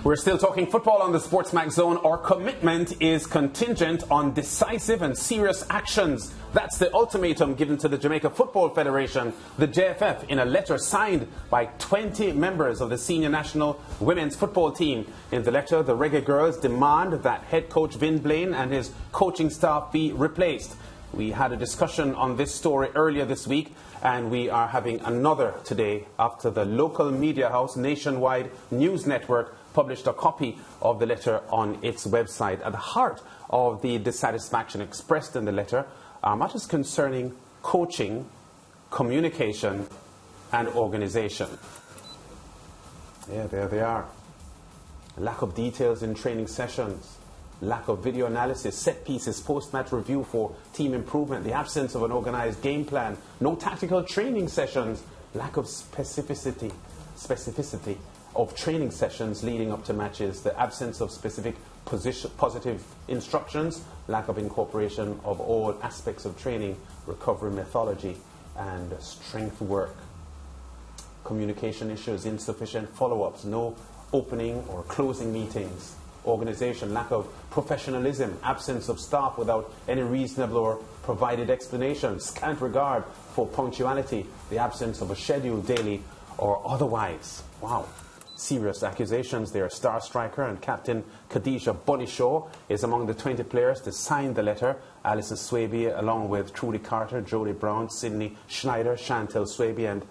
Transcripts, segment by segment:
We're still talking football on the SportsMax zone. Our commitment is contingent on decisive and serious actions. That's the ultimatum given to the Jamaica Football Federation, the JFF, in a letter signed by 20 members of the senior national women's football team. In the letter, the Reggae Girlz demand that head coach Vin Blaine and his coaching staff be replaced. We had a discussion on this story earlier this week, and we are having another today after the local media house Nationwide News Network published a copy of the letter on its website. At the heart of the dissatisfaction expressed in the letter are matters concerning coaching, communication and organisation. Yeah, there they are. Lack of details in training sessions, lack of video analysis, set pieces, post-match review for team improvement, the absence of an organised game plan, no tactical training sessions, lack of specificity of training sessions leading up to matches, the absence of specific positive instructions, lack of incorporation of all aspects of training, recovery methodology and strength work. Communication issues, insufficient follow-ups, no opening or closing meetings. Organisation, lack of professionalism, absence of staff without any reasonable or provided explanation, scant regard for punctuality, the absence of a schedule daily or otherwise. Wow. Serious accusations there. Star striker and captain Khadijah Bunishaw is among the 20 players to sign the letter. Alison Swaby, along with Trudy Carter, Jodie Brown, Sydney Schneider, Chantel Swaby and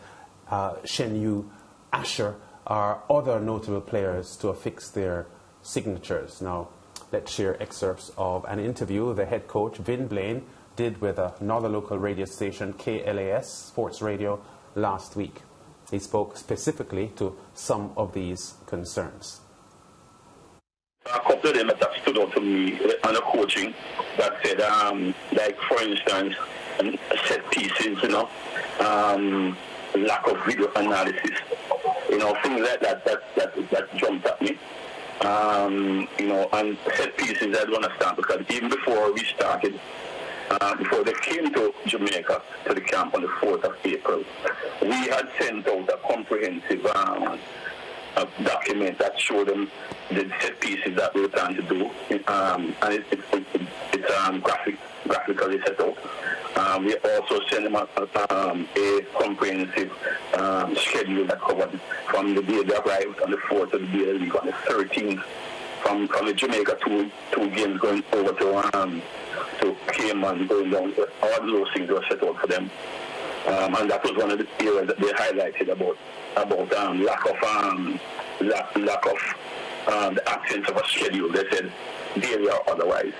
Shenyu Asher are other notable players to affix their signatures. Now, let's share excerpts of an interview the head coach, Vin Blaine, did with another local radio station, KLAS Sports Radio, last week. He spoke specifically to some of these concerns. A couple of them that stood out to me on the coaching that said, like for instance, set pieces, lack of video analysis, things like that jumped at me. And set pieces I don't understand, because even before we started, before they came to Jamaica, to the camp on the 4th of April, we had sent out a comprehensive document that showed them the set pieces that we were trying to do, and it's graphically set out. We also sent them a comprehensive schedule that covered from the day they arrived on the 4th to the day they leave on the 13th, from the Jamaica two games going over to Cayman, going down. All those things were set out for them, and that was one of the areas that they highlighted about lack of the absence of a schedule. They said daily or otherwise.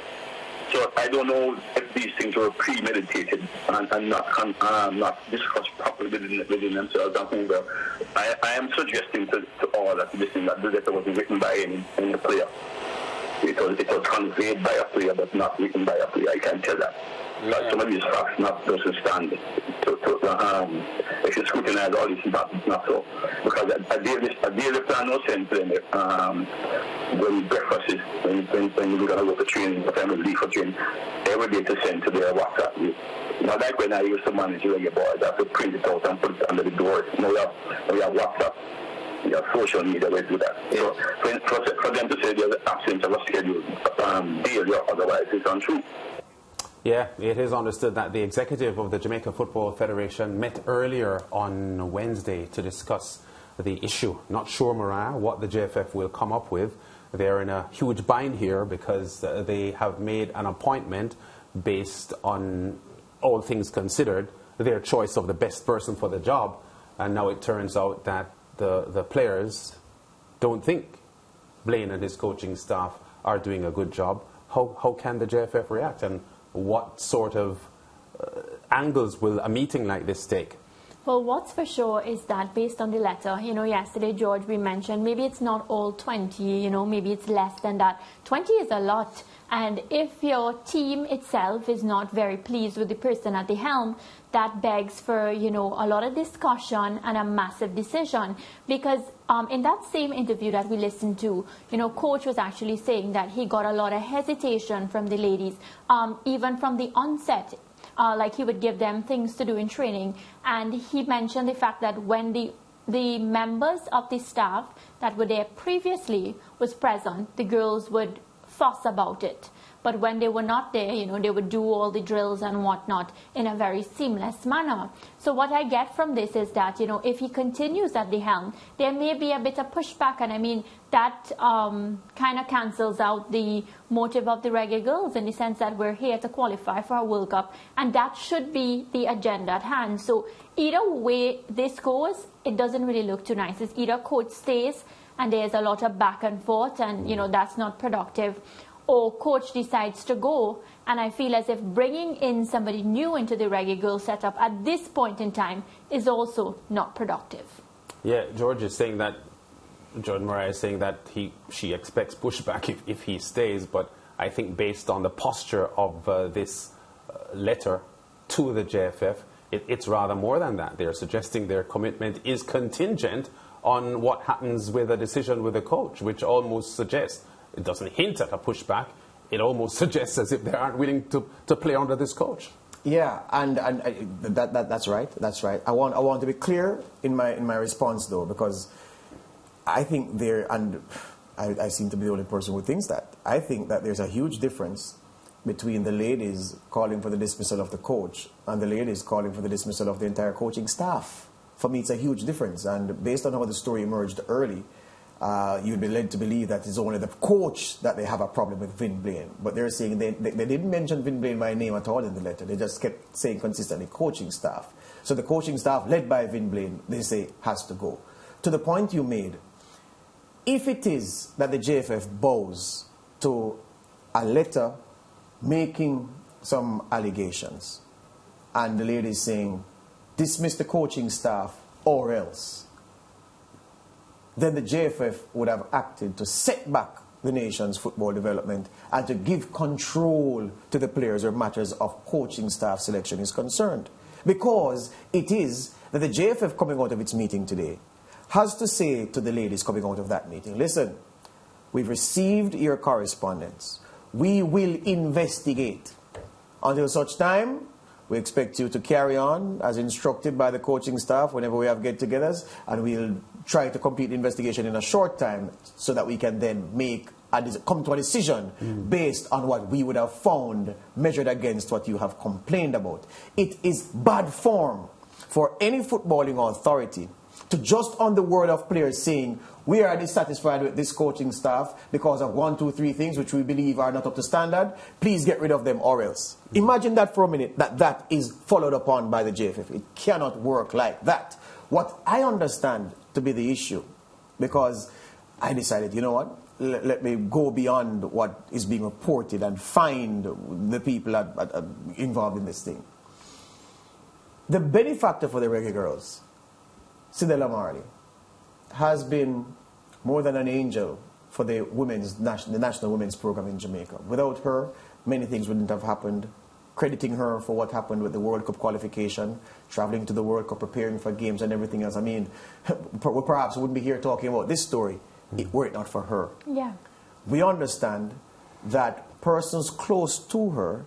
So I don't know if these things were premeditated and not discussed properly within themselves. I am suggesting to all that the letter wasn't written by any player. It was conveyed by a player, but not written by a player. I can tell that. Yeah. Some of these facts doesn't stand if you scrutinize all this, not so. Because a daily plan was sent to them when breakfast is, when you're going to go to training, the time you leave for training, every day to send to their WhatsApp group. Not like when I used to manage Reggae Boys, I have to print it out and put it under the door. Now we have WhatsApp. We have social media, we do that. Yeah. So for them to say there's an absence of a schedule, daily or otherwise, it's untrue. Yeah, it is understood that the executive of the Jamaica Football Federation met earlier on Wednesday to discuss the issue. Not sure, Mariah, what the JFF will come up with. They're in a huge bind here because they have made an appointment based on, all things considered, their choice of the best person for the job. And now it turns out that the players don't think Blaine and his coaching staff are doing a good job. How can the JFF react, and what sort of angles will a meeting like this take? Well, what's for sure is that based on the letter, yesterday, George, we mentioned maybe it's not all 20, maybe it's less than that. 20 is a lot. And if your team itself is not very pleased with the person at the helm, that begs for, a lot of discussion and a massive decision. Because in that same interview that we listened to, Coach was actually saying that he got a lot of hesitation from the ladies, even from the onset. Like he would give them things to do in training. And he mentioned the fact that when the the members of the staff that were there previously was present, the girls would fuss about it. But when they were not there, they would do all the drills and whatnot in a very seamless manner. So what I get from this is that, if he continues at the helm, there may be a bit of pushback. And I mean, that kind of cancels out the motive of the Reggae Girlz in the sense that we're here to qualify for a World Cup. And that should be the agenda at hand. So either way this goes, it doesn't really look too nice. It's either coach stays and there's a lot of back and forth and, that's not productive, or coach decides to go. And I feel as if bringing in somebody new into the Reggae Girlz setup at this point in time is also not productive. Yeah, George is saying that, Jordan Mariah is saying that she expects pushback if he stays, but I think based on the posture of this letter to the JFF, it's rather more than that. They're suggesting their commitment is contingent on what happens with a decision with the coach, which almost suggests, it doesn't hint at a pushback, it almost suggests as if they aren't willing to play under this coach. Yeah, and that's right. That's right. I want to be clear in my response though, because I think I seem to be the only person who thinks that. I think that there's a huge difference between the ladies calling for the dismissal of the coach and the ladies calling for the dismissal of the entire coaching staff. For me, it's a huge difference, and based on how the story emerged early, you'd be led to believe that it's only the coach that they have a problem with Vin Blaine. But they're saying they didn't mention Vin Blaine by name at all in the letter. They just kept saying consistently coaching staff. So the coaching staff led by Vin Blaine, they say, has to go. To the point you made, if it is that the JFF bows to a letter making some allegations and the lady is saying, dismiss the coaching staff or else, then the JFF would have acted to set back the nation's football development and to give control to the players where matters of coaching staff selection is concerned. Because it is that the JFF coming out of its meeting today has to say to the ladies coming out of that meeting, listen, we've received your correspondence. We will investigate. Until such time, we expect you to carry on as instructed by the coaching staff whenever we have get-togethers, and we'll try to complete the investigation in a short time so that we can then come to a decision based on what we would have found measured against what you have complained about. It is bad form for any footballing authority to just on the word of players saying, we are dissatisfied with this coaching staff because of 1, 2, 3 things which we believe are not up to standard. Please get rid of them or else. Imagine that for a minute, that is followed upon by the JFF. It cannot work like that. What I understand to be the issue, because I decided, you know what, let me go beyond what is being reported and find the people involved in this thing. The benefactor for the Reggae Girlz, Cedella Marley, has been more than an angel for the national women's program in Jamaica. Without her, many things wouldn't have happened. Crediting her for what happened with the World Cup qualification, traveling to the World Cup, preparing for games and everything else. I mean, we perhaps wouldn't be here talking about this story were it not for her. Yeah. We understand that persons close to her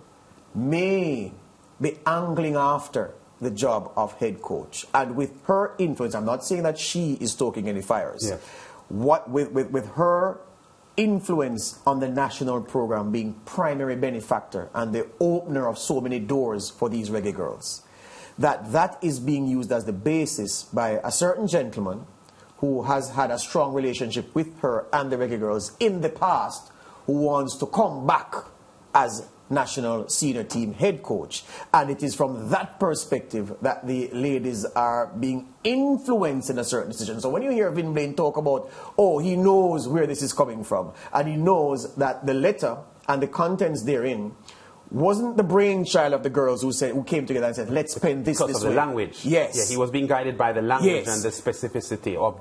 may be angling after the job of head coach. And with her influence, I'm not saying that she is stoking any fires. Yeah. With her influence on the national program being primary benefactor and the opener of so many doors for these Reggae Girlz, that is being used as the basis by a certain gentleman who has had a strong relationship with her and the Reggae Girlz in the past, who wants to come back as national senior team head coach. And it is from that perspective that the ladies are being influenced in a certain decision. So when you hear Vin Blaine talk about, oh, he knows where this is coming from, and he knows that the letter and the contents therein wasn't the brainchild of the girls who came together and said, let's pen this because of the way. language. Yes. Yeah, he was being guided by the language Yes. and the specificity of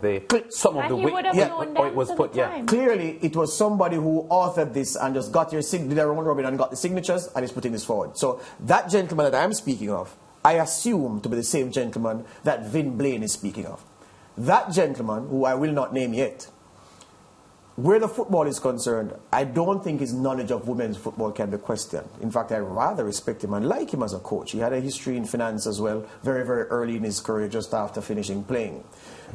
some of And the he would have known or it was that put, at the time. Clearly, it was somebody who authored this and just got did a round robin and got the signatures and is putting this forward. So that gentleman that I'm speaking of, I assume to be the same gentleman that Vin Blaine is speaking of. That gentleman, who I will not name yet, where the football is concerned, I don't think his knowledge of women's football can be questioned. In fact, I rather respect him and like him as a coach. He had a history in finance as well, very, very early in his career, just after finishing playing.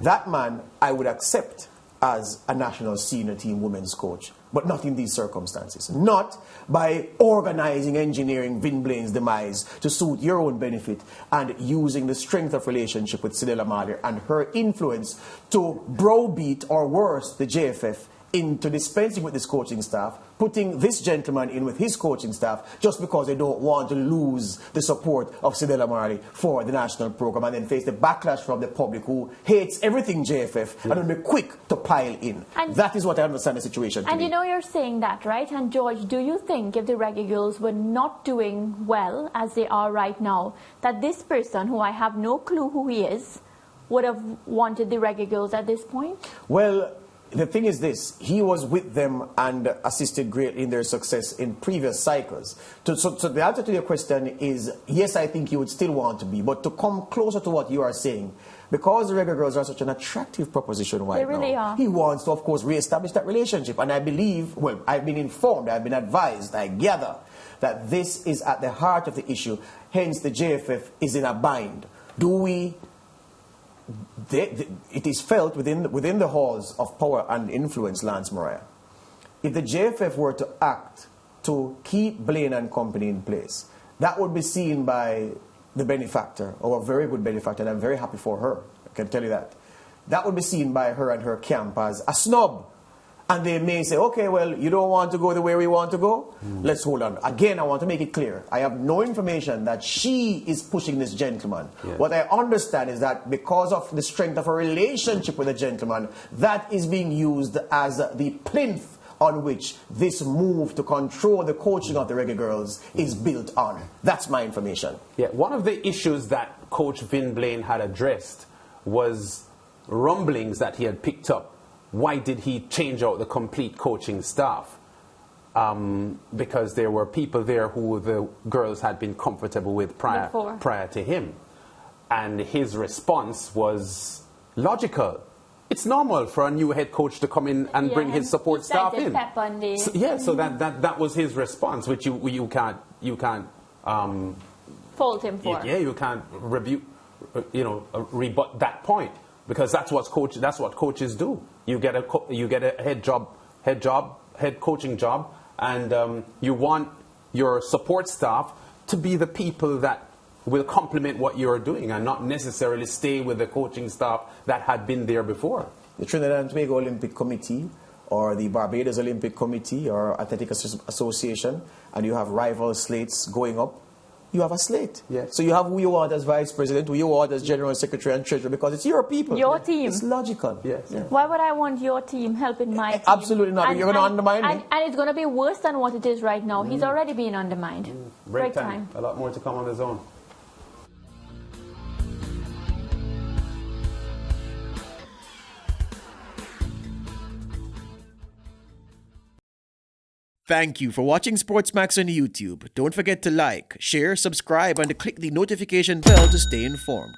That man, I would accept as a national senior team women's coach, but not in these circumstances. Not by organizing, engineering Vin Blaine's demise to suit your own benefit and using the strength of relationship with Cedella Marley and her influence to browbeat or worse the JFF into dispensing with this coaching staff, putting this gentleman in with his coaching staff just because they don't want to lose the support of Cedella Marley for the national program and then face the backlash from the public who hates everything JFF and will be quick to pile in. And that is what I understand the situation to be. You know, you're saying that, right? And George, do you think if the Reggae Girlz were not doing well as they are right now, that this person, who I have no clue who he is, would have wanted the Reggae Girlz at this point? Well, the thing is this, he was with them and assisted greatly in their success in previous cycles. So the answer to your question is, yes, I think he would still want to be, but to come closer to what you are saying, because the Reggae Girlz are such an attractive proposition right now, they really are. He wants to, of course, re-establish that relationship. And I believe, well, I've been informed, I've been advised, I gather, that this is at the heart of the issue. Hence, the JFF is in a bind. It is felt within the halls of power and influence, Lance Mariah. If the JFF were to act to keep Blaine and company in place, that would be seen by the benefactor, or a very good benefactor, and I'm very happy for her, I can tell you that. That would be seen by her and her camp as a snub. And they may say, okay, well, you don't want to go the way we want to go? Let's hold on. Again, I want to make it clear. I have no information that she is pushing this gentleman. Yeah. What I understand is that because of the strength of her relationship with the gentleman, that is being used as the plinth on which this move to control the coaching of the Reggae Girlz is built on. That's my information. Yeah, one of the issues that Coach Vin Blaine had addressed was rumblings that he had picked up. Why did he change out the complete coaching staff? Because there were people there who the girls had been comfortable with prior to him. And his response was logical. It's normal for a new head coach to come in and bring his support staff in. So that was his response, which you can't fault him for. Yeah, you can't rebut that point, because that's what coaches do. You get a head coaching job, and you want your support staff to be the people that will complement what you're doing and not necessarily stay with the coaching staff that had been there before. The Trinidad and Tobago Olympic Committee or the Barbados Olympic Committee or Athletic Association, and you have rival slates going up, you have a slate. Yes. So you have who you want as vice president, who you want as general secretary and treasurer, because it's your people. Your team. It's logical. Yes. Yeah. Why would I want your team helping my team? Absolutely not. You're going to undermine me. And it's going to be worse than what it is right now. He's already being undermined. Break time. A lot more to come on the zone. Thank you for watching SportsMax on YouTube. Don't forget to like, share, subscribe, and click the notification bell to stay informed.